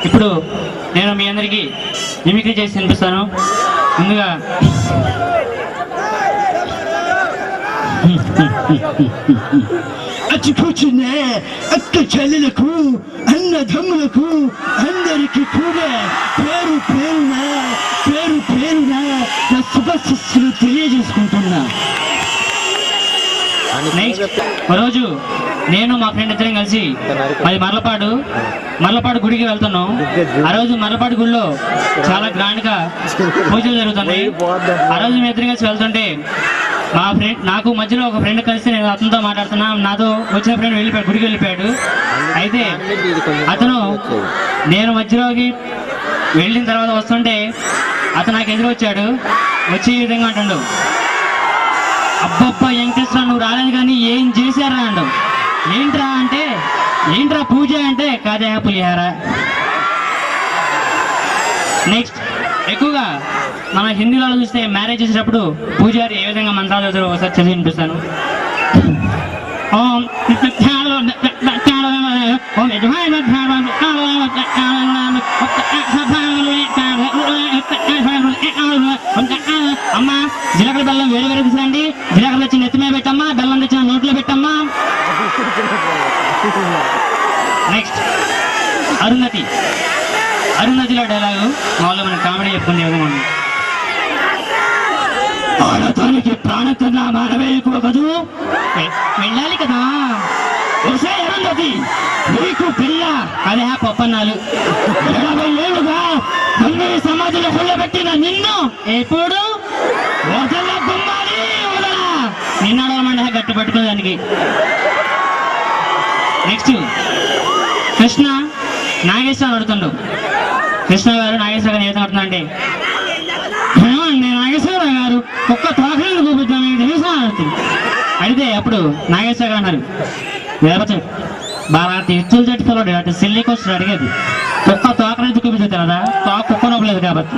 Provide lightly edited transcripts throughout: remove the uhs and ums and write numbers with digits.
ఇప్పుడు నేను మీ అందరికీ మిమిక్రీ చేసి వినిపిస్తాను. ముందుగా అచ్చి కూర్చునే అక్క చెల్లెలకు అన్నదమ్ములకు అందరికి కూడా పేరు పేరున నా శుభాశిస్సులు తెలియజేసుకుంటున్నా. నెక్స్ట్ రోజు నేను మా ఫ్రెండ్ ఇద్దరం కలిసి అది మర్లపాడు గుడికి వెళ్తున్నాం. ఆ రోజు మర్లపాడు గుడిలో చాలా గ్రాండ్ గా పూజలు జరుగుతున్నాయి. ఆ రోజు మేము ఇద్దరం కలిసి వెళ్తుంటే మా ఫ్రెండ్ నాకు మధ్యలో ఒక ఫ్రెండ్ కలిసి నేను అతనితో మాట్లాడుతున్నా. నాతో వచ్చిన ఫ్రెండ్ వెళ్ళిపోయాడు, గుడికి వెళ్ళిపోయాడు. అయితే అతను నేను మధ్యలోకి వెళ్ళిన తర్వాత వస్తుంటే అతను నాకు ఎదురు వచ్చాడు. వచ్చి ఈ విధంగా అంటాడు, అబ్బబ్బా వెంకటేశ్వర నువ్వు రాలేదు కానీ ఏం చేశారా అంటావు. ఏంట్రా అంటే ఏంట్రా పూజ అంటే కాదే పులిహార. నెక్స్ట్ ఎక్కువగా మన హిందీలో చూస్తే మ్యారేజ్ చేసేటప్పుడు పూజారి ఏ విధంగా మంత్రాలు చదువుతారో ఒకసారి చదివి వినిపిస్తాను. అమ్మా జీలకర్ర బెల్లం వేడి వేడి తీసుకురండి, జీలకర్ర తెచ్చి నెత్తి మీద పెట్టమ్మా, బెల్లం తెచ్చిన నోట్లో పెట్టమ్మా. నెక్స్ట్ అరుంధతిలో డైలాగు మామూలుగా మనం కామెడీ చెప్పుకునే విధంగా ఉంది. ఆడతానికి ప్రాణం కన్నా మానవే ఎక్కువ కదూ, వెళ్ళాలి కదా. అరుంధతి నీకు పిల్ల అదే పప్పన్నాలు 80 ఏళ్ళుగా అన్ని సమాజంలో కొల్లబెట్టిన నిన్ను ఎప్పుడు నిన్నడమంటే గట్టి పట్టుకునే దానికి. నెక్స్ట్ కృష్ణ నాగేశ్వరం అడుగుతుండు. కృష్ణ గారు నాగేశ్వర గారు ఏదో అడుగుతున్నా అంటే నేను నాగేశ్వర గారు ఒక్క తోకలను చూపించాను మీకు తెలుసా అడుగుతుంది. అయితే అప్పుడు నాగేశ్వర గారు అన్నారు, బాగా ఇస్తులు చెట్టులో అటు సిల్లికి వచ్చి అడిగేది ఒక్క తోకనైతే చూపించదు కదా, తోక కుక్క నొప్పలేదు కాబట్టి.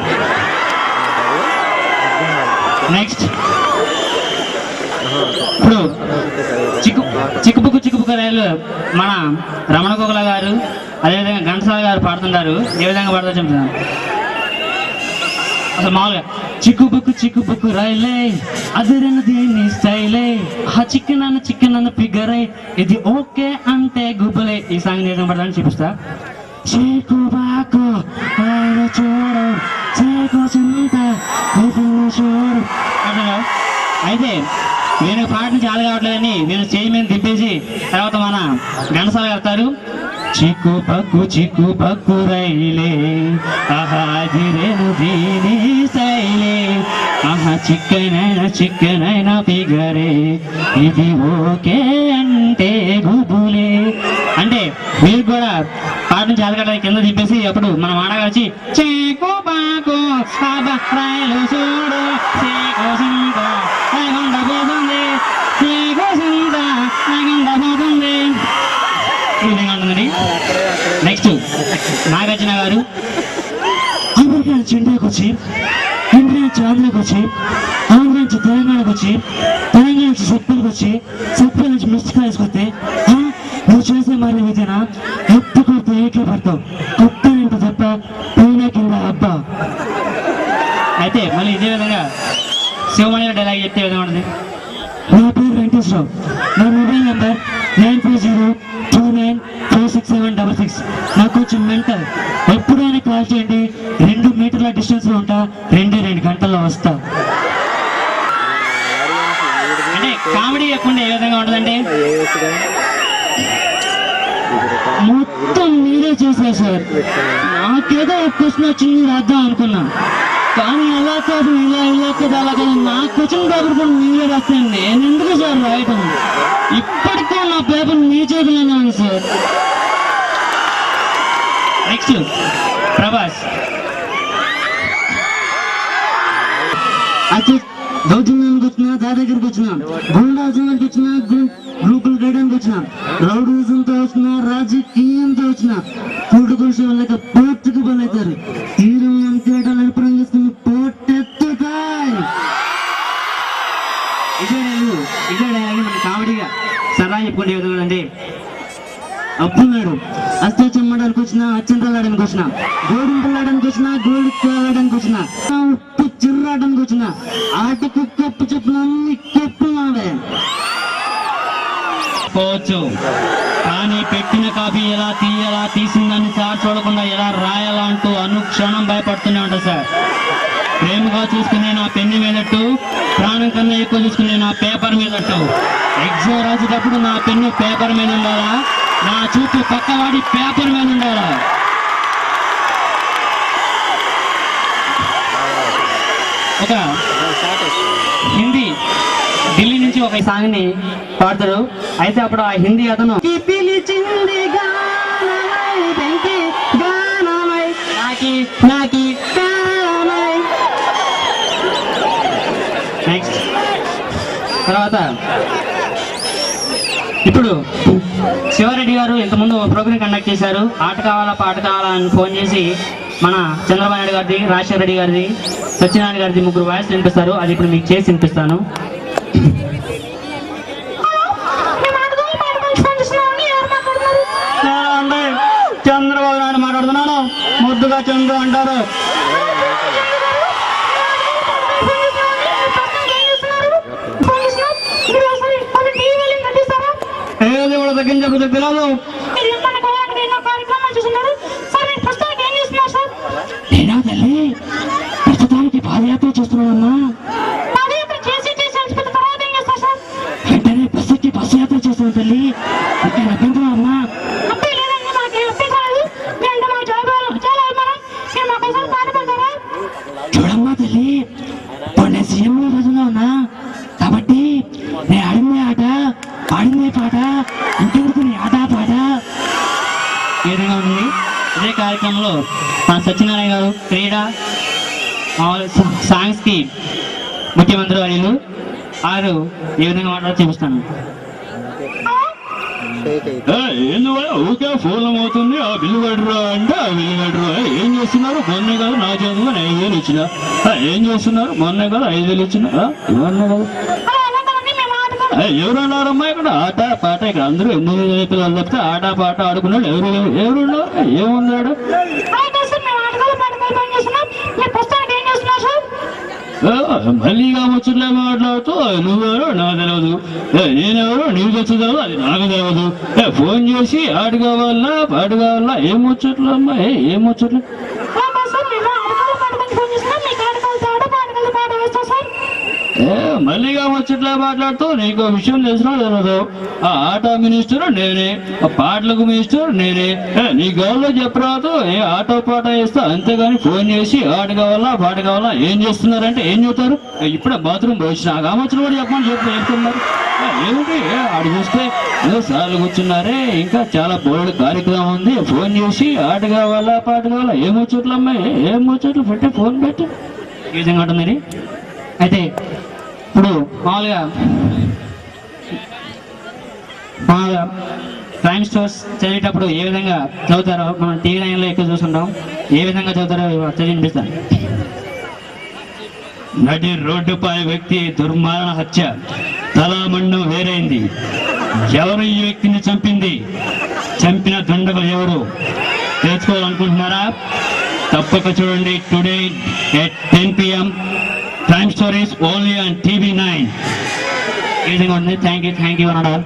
నెక్స్ట్ ఇప్పుడు చిక్కుబుక్కు రైలు మన రమణ గోగుల గారు అదేవిధంగా ఘంటసాల గారు పాడుతుంటారు. ఏ విధంగా పాడుతారో చెప్తున్నాను. అసలు మామూలుగా చిక్కుబుక్కు రైలే అదిరిన దీన్ని స్టైలే ఆ చికెన్ ఫిగరే ఇది ఓకే అంటే గుబ్బలే. ఈ సాంగ్ ఏ విధంగా పడతానని చూపిస్తా. చిక్కుబాకు చూడు చీకు చింత చూడు. అయితే నేను పాటను చాలా కావట్లేదని నేను స్టేజ్ మీద దింపేసి తర్వాత మన ఘంటసాల కడతారు. చిక్కు పక్కు రైలే ఆహా దిరేను దీని శైలే ఆహా చిక్కనైనా ఫిగరే ఇది ఓకే అంటే గుబులే. అంటే మీరు కూడా పాటను చాలా కట్టాలి కింద దింపేసి అప్పుడు మనం ఆడగలిచి చిక్కు పాకు రైలు చూడు చీకు చింత పోతుంది చీకు చింత పోతుంది ఈ విధంగా ఉంటుందండి. నెక్స్ట్ నాగార్జున గారు అమెరికా నుంచి ఇండియాకి వచ్చి, ఇండియా నుంచి ఆంధ్రాకి వచ్చి, ఆంధ్ర నుంచి తెలంగాణకు వచ్చి, తెలంగాణ నుంచి సత్పల్లికి వచ్చి, సత్పల్లి నుంచి మిస్డ్ కాలేజ్కి వస్తే నువ్వు చేసే మరి విధేనా ఎప్పుడు కొడితే ఏకే పడతావు కొట్టేంటో తప్ప పైన కింద అబ్బా. అయితే మళ్ళీ ఇదే విధంగా శివమణి డైలాగ్ చెప్తే విధంగా ఉంటుంది. నా పేరు వెంకటేశ్వరరావు, నా మొబైల్ నెంబర్ 9402946766. నాకు కొంచెం మెంటల్, ఎప్పుడైనా కాల్ చేయండి. 2 మీటర్ల డిస్టెన్స్ లో ఉంటా, 2 గంటల్లో వస్తా. అంటే కామెడీ చెప్పండి ఏ విధంగా ఉంటుందంటే మొత్తం మీరే చేశారు సార్. నాకేదో ఒక క్వశ్చన్ వచ్చింది రాద్దాం అనుకున్నా, కానీ అలా కాదు ఇలా కాదు అలా కాదు. నాకు వచ్చిన పేపర్ కూడా మీరే రాస్తాను. నేను ఎందుకు సార్ రాయటం? ఇప్పటికే నా పేపర్ మీ చేతిలోనే ఉంది సార్. నెక్స్ట్ ప్రభాస్ దౌర్జన్యానికి వచ్చిన దాదాగిరికి వచ్చిన గుండాజనానికి వచ్చిన గ్రూపులు గైడానికి వచ్చిన రౌడీజంతో వచ్చిన రాజకీయంతో వచ్చిన పూటకు లేక పోర్టుకు బలవుతారు. తీరం అంతేటాలు అర్పణం చేసుకుని పోటెత్తుతాయి. ఇదే మన కామెడీగా సరదా చెప్పుకునే విధంగా అంటే అప్పున్నాడు అస్త చెమ్మడానికి వచ్చిన వచ్చినా చింతలు ఆడడానికి వచ్చినా గోధుమ పళ్ళు ఆడడానికి వచ్చినా గోల్డ్ ఆడడానికి వచ్చినా ఉప్పు చిర్ర ఆడడానికి వచ్చినా ఆటకు కప్పు చెప్పిన అన్ని కప్పు మావే పోవచ్చు. కానీ పెట్టిన కాపీ ఎలా తీయాలా, తీసిందని సార్ చూడకుండా ఎలా రాయాలా అంటూ అనుక్షణం భయపడుతూనే ఉంటా సార్. ప్రేమగా చూసుకునే నా పెన్ను మీదట్టు, ప్రాణం కన్నా ఎక్కువ చూసుకునే నా పేపర్ మీదట్టు. ఎగ్జామ్ రాసేటప్పుడు నా పెన్ను పేపర్ మీద ఉండాలా, నా చూపు పక్కవాడి పేపర్ మీద ఉండాలా. ఒక హిందీ ఢిల్లీ నుంచి ఒక సాంగ్ ని పాడతారు. అయితే అప్పుడు ఆ హిందీ అతను పిలిచింది గానమై, వెంకి గానమై, నాకి నాకి గానమై. నెక్స్ట్ తర్వాత ఇప్పుడు శివారెడ్డి గారు ఇంతకుముందు ప్రోగ్రామ్ కండక్ట్ చేశారు. ఆట కావాలా పాట కావాలా అని ఫోన్ చేసి మన చంద్రబాబు నాయుడు గారిది, రాజశేఖర రెడ్డి గారిది, సత్యనారాయణ గారిది ముగ్గురు వాయిస్ వినిపిస్తారు. అది ఇప్పుడు మీకు చేసి వినిపిస్తాను. చంద్రబాబు నాయుడు మాట్లాడుతున్నాను, ముద్దుగా చంద్ర అంటారు. ఏది కూడా తగ్గించకపోతే తెలియదు. నేనా తల్లి ప్రస్తుతానికి పాదయాత్ర చేస్తున్నానమ్మా. వెంటనే బస్సు యాత్ర చేస్తాను తల్లి. ఇక్కడ అభ్యంతరం అమ్మా. చూడమ్మా తల్లి, ఇప్పుడు నేను సీఎంలో రోజులో ఉన్నా కాబట్టి నేను ఆడిందే ఆట పాడిందే పాట, ఇంకెందుకు నీ ఆట పాట. ఈ విధంగా ఉంది. ఇదే కార్యక్రమంలో మన సత్యనారాయణ గారు క్రీడా సాంగ్స్ కి ముఖ్యమంత్రి వర్యులు వారు ఏ విధంగా మాట్లాడో చూపిస్తాను. ఊకే ఫోన్ అవుతుంది. ఆ బిల్లు కట్టరా అంటే ఆ బిల్లు కట్టరా. ఏం చేస్తున్నారు? మొన్నే కదా నా చదువు 5,000 ఇచ్చిన. ఏం చేస్తున్నారు? మొన్నే కదా 5,000 ఇచ్చిన. మొన్నే కదా ఎవరన్నారమ్మా ఇక్కడ ఆట పాట? ఇక్కడ అందరూ 8 పిల్లలు తప్పితే ఆట పాట ఆడుకున్నాడు ఎవరున్నారు? ఏమున్నాడు? మళ్ళీగా ముచ్చట్లే మాట్లాడుతూ నువ్వెవరో నాకు తెలియదు, నేనెవరో నీకు తెలియదు, అది నాకు తెలియదు. ఫోన్ చేసి ఆట కావాలా పాట కావాలా? ఏం ముచ్చట్లు అమ్మా? ఏం ముచ్చట్లు? మళ్ళీగా ముచ్చట్లే మాట్లాడుతూ నీకు విషయం తెలిసినా తెలియదు. ఆ ఆట మినిస్టర్ నేనే, ఆ పాటలకు మినిస్టర్ నేనే. నీ గౌరవ చెప్పరాదు, ఏ ఆటో పాట వేస్తా అంతేగాని ఫోన్ చేసి ఆట కావాలా పాట కావాలా ఏం చేస్తున్నారంటే ఏం చెబుతారు? ఇప్పుడే బాత్రూమ్ వచ్చిన కామచ్చులు కూడా చెప్పమని చెప్తున్నారు. ఏమిటి ఆడు చూస్తే సార్లు కూర్చున్నారే, ఇంకా చాలా బోర్డు కార్యక్రమం ఉంది. ఫోన్ చేసి ఆట కావాలా పాట కావాలా? ఏం ముచ్చట్లు అమ్మాయి? ఏం ముచ్చట్లు? పెట్టే ఫోన్ పెట్టి ఈ విధంగా ఉంటుంది. అయితే ఇప్పుడు మామూలుగా క్రైమ్ స్టోర్స్ చదివేటప్పుడు ఏ విధంగా చదువుతారో మనం టీవీ లైన్లో ఎక్కువ చూస్తుంటాం. ఏ విధంగా చదువుతారో చదివి వినిపిస్తాను. నడి రోడ్డుపై వ్యక్తి దుర్మరణ హత్య, తలామండం వేరైంది. ఎవరు ఈ వ్యక్తిని చంపింది? చంపిన దుండగులు ఎవరు తెలుసుకోవాలనుకుంటున్నారా? తప్పక చూడండి. Today at 10 PM Crime Stories only on TV9. Thank you అన్నారు.